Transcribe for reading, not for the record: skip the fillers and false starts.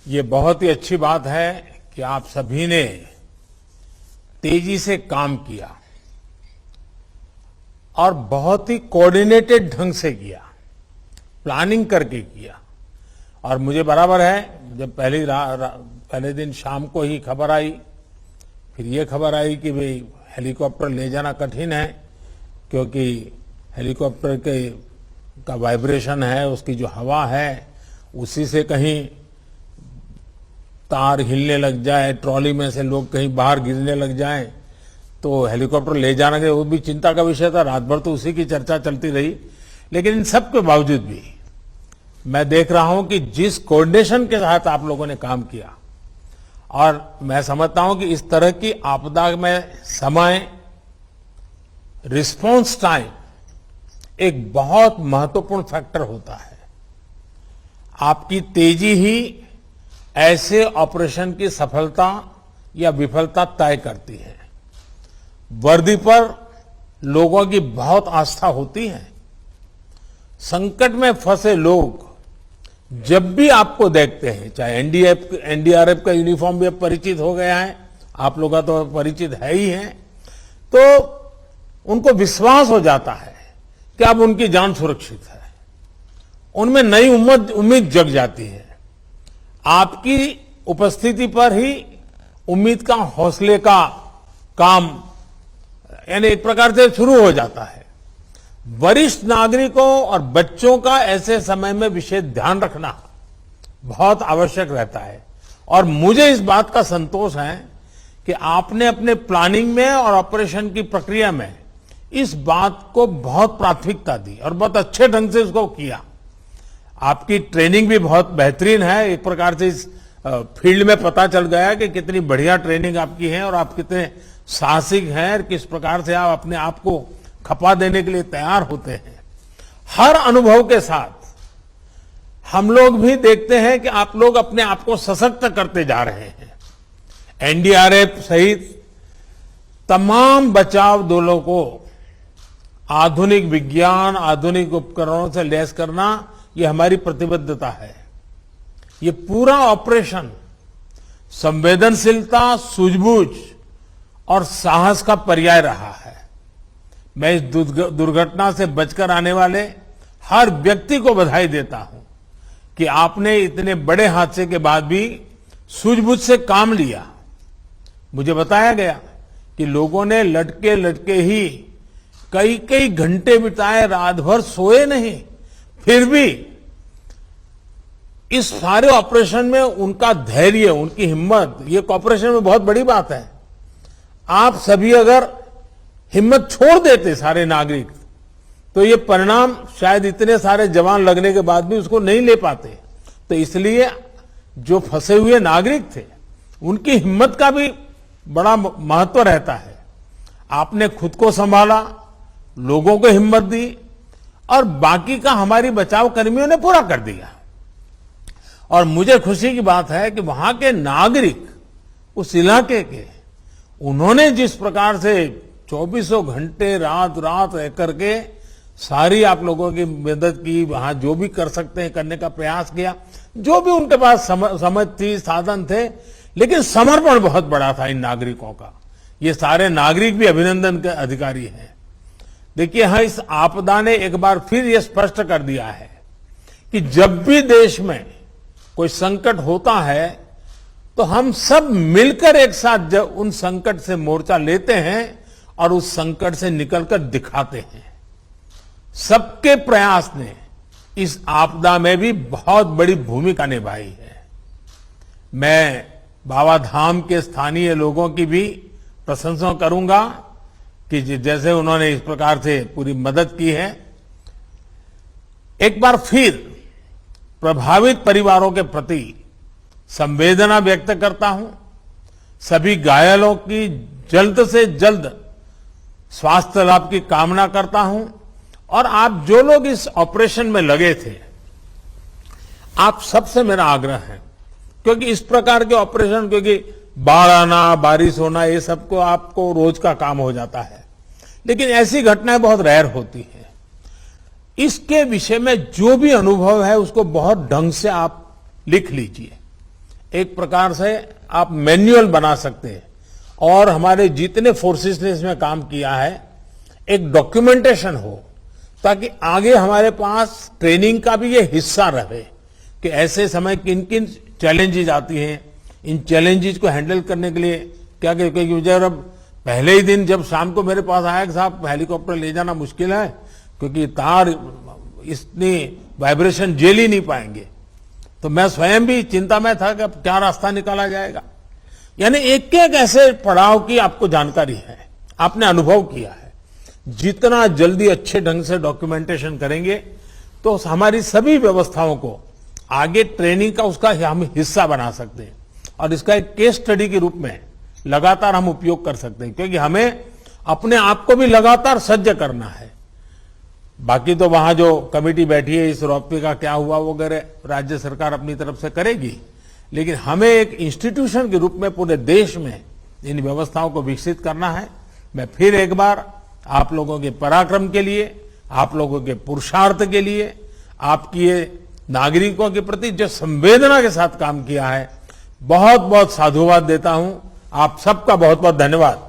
ये बहुत ही अच्छी बात है कि आप सभी ने तेजी से काम किया और बहुत ही कोऑर्डिनेटेड ढंग से किया, प्लानिंग करके किया। और मुझे बराबर है, जब पहले दिन शाम को ही खबर आई, फिर ये खबर आई कि भाई हेलीकॉप्टर ले जाना कठिन है, क्योंकि हेलीकॉप्टर का वाइब्रेशन है, उसकी जो हवा है उसी से कहीं तार हिलने लग जाए, ट्रॉली में से लोग कहीं बाहर गिरने लग जाएं, तो हेलीकॉप्टर ले जाना के वो भी चिंता का विषय था। रात भर तो उसी की चर्चा चलती रही। लेकिन इन सब के बावजूद भी मैं देख रहा हूं कि जिस कोऑर्डिनेशन के साथ आप लोगों ने काम किया, और मैं समझता हूं कि इस तरह की आपदा में समय, रिस्पॉन्स टाइम एक बहुत महत्वपूर्ण फैक्टर होता है। आपकी तेजी ही ऐसे ऑपरेशन की सफलता या विफलता तय करती है। वर्दी पर लोगों की बहुत आस्था होती है। संकट में फंसे लोग जब भी आपको देखते हैं, चाहे एनडीआरएफ का यूनिफॉर्म भी अब परिचित हो गया है, आप लोगों का तो परिचित है ही है, तो उनको विश्वास हो जाता है कि अब उनकी जान सुरक्षित है। उनमें नई उम्मीद जग जाती है। आपकी उपस्थिति पर ही उम्मीद का, हौसले का काम यानी एक प्रकार से शुरू हो जाता है। वरिष्ठ नागरिकों और बच्चों का ऐसे समय में विशेष ध्यान रखना बहुत आवश्यक रहता है। और मुझे इस बात का संतोष है कि आपने अपने प्लानिंग में और ऑपरेशन की प्रक्रिया में इस बात को बहुत प्राथमिकता दी और बहुत अच्छे ढंग से इसको किया। आपकी ट्रेनिंग भी बहुत बेहतरीन है। एक प्रकार से इस फील्ड में पता चल गया कि कितनी बढ़िया ट्रेनिंग आपकी है और आप कितने साहसिक हैं और किस प्रकार से आप अपने आप को खपा देने के लिए तैयार होते हैं। हर अनुभव के साथ हम लोग भी देखते हैं कि आप लोग अपने आप को सशक्त करते जा रहे हैं। एनडीआरएफ सहित तमाम बचाव दलों को आधुनिक विज्ञान, आधुनिक उपकरणों से लैस करना, ये हमारी प्रतिबद्धता है। ये पूरा ऑपरेशन संवेदनशीलता, सूझबूझ और साहस का पर्याय रहा है। मैं इस दुर्घटना से बचकर आने वाले हर व्यक्ति को बधाई देता हूं कि आपने इतने बड़े हादसे के बाद भी सूझबूझ से काम लिया। मुझे बताया गया कि लोगों ने लटके लटके ही कई कई घंटे बिताए, रात भर सोए नहीं, फिर भी इस सारे ऑपरेशन में उनका धैर्य, उनकी हिम्मत, ये ऑपरेशन में बहुत बड़ी बात है। आप सभी अगर हिम्मत छोड़ देते सारे नागरिक, तो ये परिणाम शायद इतने सारे जवान लगने के बाद भी उसको नहीं ले पाते। तो इसलिए जो फंसे हुए नागरिक थे, उनकी हिम्मत का भी बड़ा महत्व रहता है। आपने खुद को संभाला, लोगों को हिम्मत दी और बाकी का हमारी बचाव कर्मियों ने पूरा कर दिया। और मुझे खुशी की बात है कि वहां के नागरिक, उस इलाके के, उन्होंने जिस प्रकार से 24 घंटे रात रात रह करके सारी आप लोगों की मदद की, वहां जो भी कर सकते हैं करने का प्रयास किया, जो भी उनके पास समझ थी, साधन थे, लेकिन समर्पण बहुत बड़ा था इन नागरिकों का। ये सारे नागरिक भी अभिनंदन के अधिकारी हैं। देखिए, हाँ, इस आपदा ने एक बार फिर ये स्पष्ट कर दिया है कि जब भी देश में कोई संकट होता है तो हम सब मिलकर एक साथ जब उन संकट से मोर्चा लेते हैं और उस संकट से निकलकर दिखाते हैं। सबके प्रयास ने इस आपदा में भी बहुत बड़ी भूमिका निभाई है। मैं बाबा धाम के स्थानीय लोगों की भी प्रशंसा करूंगा कि जैसे उन्होंने इस प्रकार से पूरी मदद की है। एक बार फिर प्रभावित परिवारों के प्रति संवेदना व्यक्त करता हूं। सभी घायलों की जल्द से जल्द स्वास्थ्य लाभ की कामना करता हूं। और आप जो लोग इस ऑपरेशन में लगे थे, आप सबसे मेरा आग्रह है, क्योंकि इस प्रकार के ऑपरेशन, क्योंकि बाढ़ आना, बारिश होना, ये सब को आपको रोज का काम हो जाता है, लेकिन ऐसी घटनाएं बहुत रेयर होती हैं। इसके विषय में जो भी अनुभव है उसको बहुत ढंग से आप लिख लीजिए। एक प्रकार से आप मैनुअल बना सकते हैं और हमारे जितने फोर्सेस ने इसमें काम किया है एक डॉक्यूमेंटेशन हो ताकि आगे हमारे पास ट्रेनिंग का भी ये हिस्सा रहे कि ऐसे समय किन किन चैलेंजेस आती हैं, इन चैलेंजेस को हैंडल करने के लिए क्या, क्योंकि जब पहले ही दिन जब शाम को मेरे पास आया कि साहब हेलीकॉप्टर ले जाना मुश्किल है क्योंकि तार इतनी वाइब्रेशन झेल ही नहीं पाएंगे, तो मैं स्वयं भी चिंता में था कि अब क्या रास्ता निकाला जाएगा। यानी एक एक ऐसे पड़ाव की आपको जानकारी है, आपने अनुभव किया है। जितना जल्दी अच्छे ढंग से डॉक्यूमेंटेशन करेंगे तो हमारी सभी व्यवस्थाओं को आगे ट्रेनिंग का उसका हम हिस्सा बना सकते हैं और इसका एक केस स्टडी के रूप में लगातार हम उपयोग कर सकते हैं, क्योंकि हमें अपने आप को भी लगातार सज्ज करना है। बाकी तो वहां जो कमेटी बैठी है इस रोपवे का क्या हुआ वगैरह राज्य सरकार अपनी तरफ से करेगी, लेकिन हमें एक इंस्टीट्यूशन के रूप में पूरे देश में इन व्यवस्थाओं को विकसित करना है। मैं फिर एक बार आप लोगों के पराक्रम के लिए, आप लोगों के पुरुषार्थ के लिए, आपकी ये नागरिकों के प्रति जो संवेदना के साथ काम किया है, बहुत बहुत साधुवाद देता हूं। आप सबका बहुत बहुत धन्यवाद।